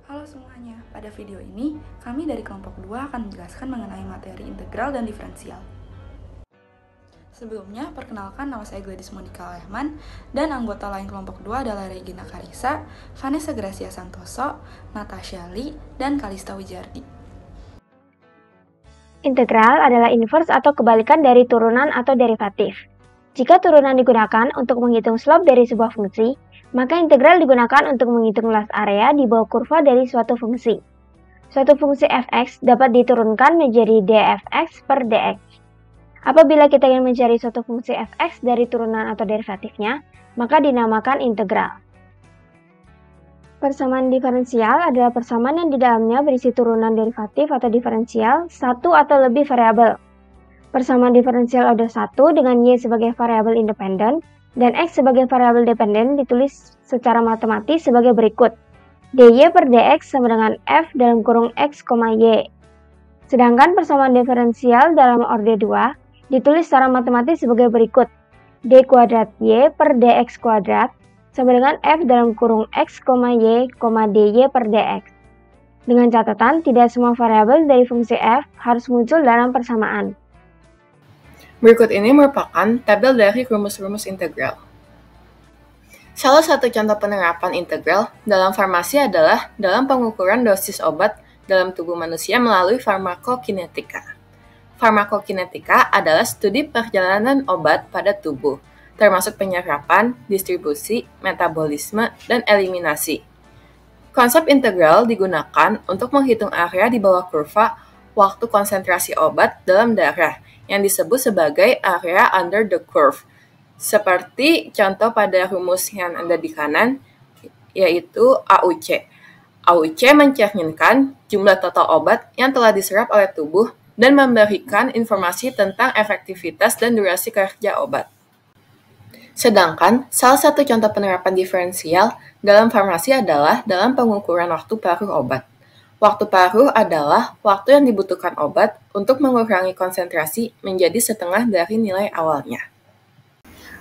Halo semuanya, pada video ini kami dari kelompok 2 akan menjelaskan mengenai materi integral dan diferensial. Sebelumnya, perkenalkan nama saya Gladys Monica Lehman dan anggota lain kelompok 2 adalah Regina Karisa, Vanessa Gracia Santoso, Natasha Lee, dan Kalista Wijardi. Integral adalah inverse atau kebalikan dari turunan atau derivatif. Jika turunan digunakan untuk menghitung slope dari sebuah fungsi, maka integral digunakan untuk menghitung luas area di bawah kurva dari suatu fungsi. Suatu fungsi fx dapat diturunkan menjadi dfx per dx. Apabila kita ingin mencari suatu fungsi fx dari turunan atau derivatifnya, maka dinamakan integral. Persamaan diferensial adalah persamaan yang di dalamnya berisi turunan derivatif atau diferensial satu atau lebih variabel. Persamaan diferensial order 1 dengan y sebagai variabel independen dan x sebagai variabel dependen ditulis secara matematis sebagai berikut. dy per dx sama dengan f dalam kurung x, y. Sedangkan persamaan diferensial dalam order 2 ditulis secara matematis sebagai berikut. d kuadrat y per dx kuadrat sama dengan f dalam kurung x, y, dy per dx. Dengan catatan, tidak semua variabel dari fungsi f harus muncul dalam persamaan. Berikut ini merupakan tabel dari rumus-rumus integral. Salah satu contoh penerapan integral dalam farmasi adalah dalam pengukuran dosis obat dalam tubuh manusia melalui farmakokinetika. Farmakokinetika adalah studi perjalanan obat pada tubuh, termasuk penyerapan, distribusi, metabolisme, dan eliminasi. Konsep integral digunakan untuk menghitung area di bawah kurva waktu konsentrasi obat dalam darah, yang disebut sebagai area under the curve, seperti contoh pada rumus yang ada di kanan, yaitu AUC. AUC mencerminkan jumlah total obat yang telah diserap oleh tubuh dan memberikan informasi tentang efektivitas dan durasi kerja obat. Sedangkan, salah satu contoh penerapan diferensial dalam farmasi adalah dalam pengukuran waktu paruh obat. Waktu paruh adalah waktu yang dibutuhkan obat untuk mengurangi konsentrasi menjadi setengah dari nilai awalnya.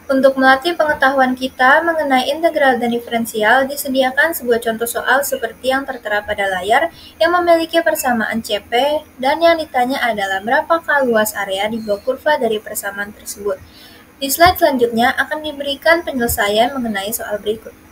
Untuk melatih pengetahuan kita mengenai integral dan diferensial, disediakan sebuah contoh soal seperti yang tertera pada layar yang memiliki persamaan CP dan yang ditanya adalah berapakah luas area di bawah kurva dari persamaan tersebut. Di slide selanjutnya akan diberikan penyelesaian mengenai soal berikut.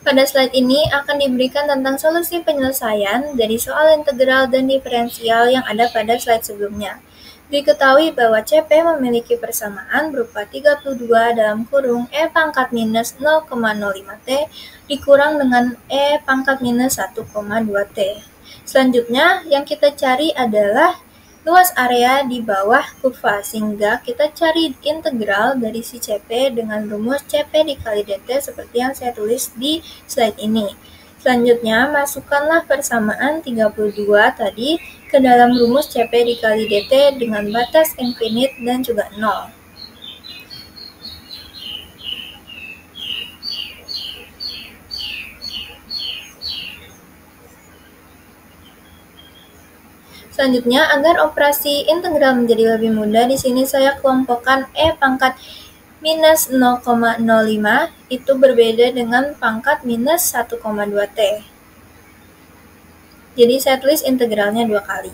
Pada slide ini akan diberikan tentang solusi penyelesaian dari soal integral dan diferensial yang ada pada slide sebelumnya. Diketahui bahwa CP memiliki persamaan berupa 32 dalam kurung E pangkat minus 0,05T dikurang dengan E pangkat minus 1,2T. Selanjutnya yang kita cari adalah luas area di bawah kurva, sehingga kita cari integral dari si CP dengan rumus CP dikali DT seperti yang saya tulis di slide ini. Selanjutnya, masukkanlah persamaan 32 tadi ke dalam rumus CP dikali DT dengan batas infinite dan juga 0. Selanjutnya, agar operasi integral menjadi lebih mudah, di sini saya kelompokkan E pangkat minus 0,05 itu berbeda dengan pangkat minus 1,2T. Jadi saya tulis integralnya 2 kali.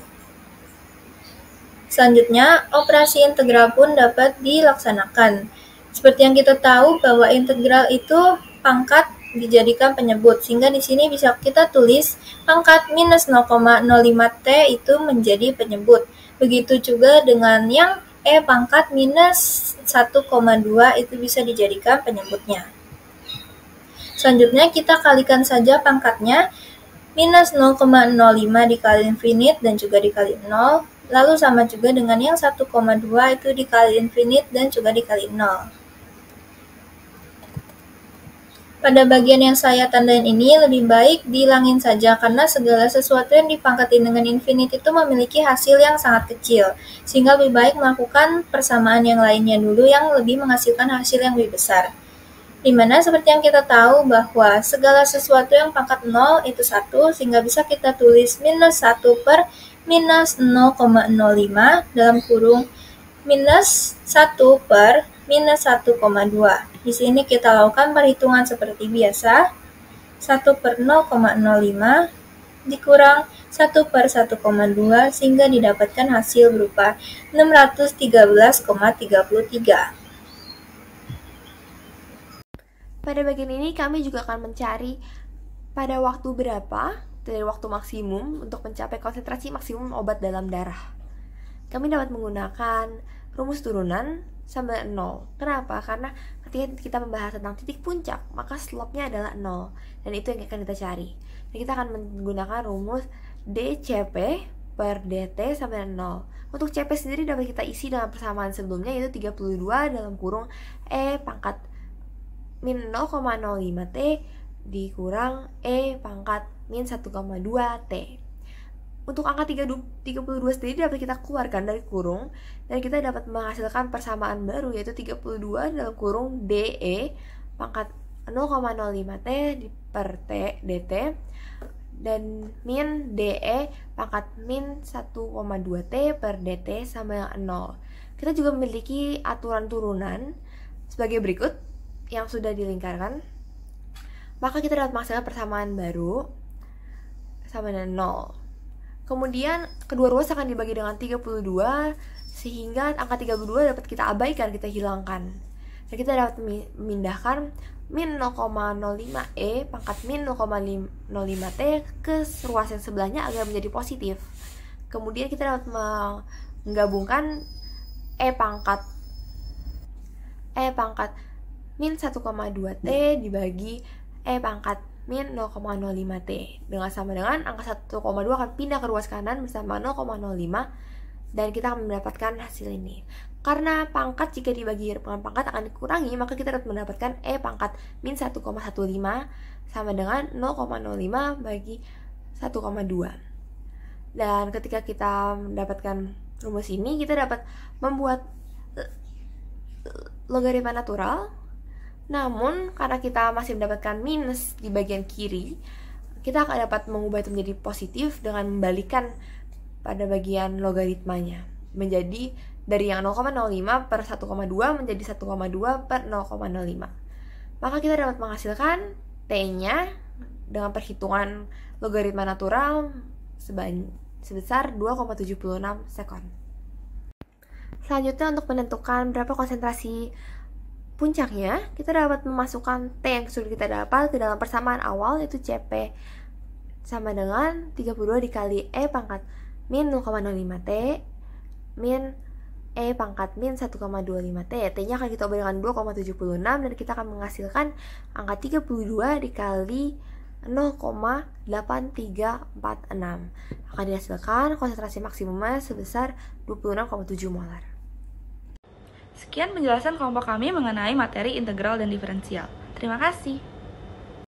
Selanjutnya, operasi integral pun dapat dilaksanakan. Seperti yang kita tahu bahwa integral itu pangkat dijadikan penyebut, sehingga di sini bisa kita tulis pangkat minus 0,05T itu menjadi penyebut. Begitu juga dengan yang E pangkat minus 1,2 itu bisa dijadikan penyebutnya. Selanjutnya kita kalikan saja pangkatnya, minus 0,05 dikali infinite dan juga dikali 0, lalu sama juga dengan yang 1,2 itu dikali infinite dan juga dikali 0. Pada bagian yang saya tandain ini lebih baik dihilangin saja karena segala sesuatu yang dipangkatin dengan infinite itu memiliki hasil yang sangat kecil, sehingga lebih baik melakukan persamaan yang lainnya dulu yang lebih menghasilkan hasil yang lebih besar. Dimana seperti yang kita tahu bahwa segala sesuatu yang pangkat 0 itu 1, sehingga bisa kita tulis minus 1 per minus 0,05 dalam kurung minus 1 per minus 1,2. Di sini kita lakukan perhitungan seperti biasa. 1/0,05 dikurang 1/1,2 sehingga didapatkan hasil berupa 613,33. Pada bagian ini kami juga akan mencari pada waktu berapa dari waktu maksimum untuk mencapai konsentrasi maksimum obat dalam darah. Kami dapat menggunakan rumus turunan sama 0. Kenapa? Karena ketika kita membahas tentang titik puncak, maka slope-nya adalah 0. Dan itu yang akan kita cari. Dan kita akan menggunakan rumus dCp per dt sama 0. Untuk Cp sendiri dapat kita isi dalam persamaan sebelumnya, yaitu 32 dalam kurung E pangkat min 0,05 T dikurang E pangkat min 1,2 T. Untuk angka 32 sendiri dapat kita keluarkan dari kurung dan kita dapat menghasilkan persamaan baru, yaitu 32 dalam kurung DE pangkat 0,05 T per T dt dan min DE pangkat min 1,2 T per dt sama yang 0. Kita juga memiliki aturan turunan sebagai berikut yang sudah dilingkarkan. Maka kita dapat menghasilkan persamaan baru sama dengan 0. Kemudian kedua ruas akan dibagi dengan 32 sehingga angka 32 dapat kita abaikan, kita hilangkan. Dan kita dapat memindahkan min 0,05 E pangkat min 0,05 T ke ruas yang sebelahnya agar menjadi positif. Kemudian kita dapat menggabungkan E pangkat min 1,2 T dibagi E pangkat min 0,05 T dengan sama dengan angka 1,2 akan pindah ke ruas kanan bersama 0,05 dan kita akan mendapatkan hasil ini. Karena pangkat jika dibagi dengan pangkat akan dikurangi, maka kita dapat mendapatkan E pangkat min 1,15 sama dengan 0,05 bagi 1,2. Dan ketika kita mendapatkan rumus ini, kita dapat membuat logaritma natural. Namun, karena kita masih mendapatkan minus di bagian kiri, kita akan dapat mengubah itu menjadi positif dengan membalikan pada bagian logaritmanya. Menjadi dari yang 0,05 per 1,2 menjadi 1,2 per 0,05. Maka kita dapat menghasilkan T-nya dengan perhitungan logaritma natural sebesar 2,76 sekon. Selanjutnya untuk menentukan berapa konsentrasi puncaknya, kita dapat memasukkan T yang sudah kita dapat ke dalam persamaan awal, yaitu Cp sama dengan 32 dikali E pangkat min 0,05 T min E pangkat min 1,25 T. T-nya akan kita ubah dengan 2,76 dan kita akan menghasilkan angka 32 dikali 0,8346. Akan dihasilkan konsentrasi maksimumnya sebesar 26,7 molar. Sekian penjelasan kelompok kami mengenai materi integral dan diferensial. Terima kasih.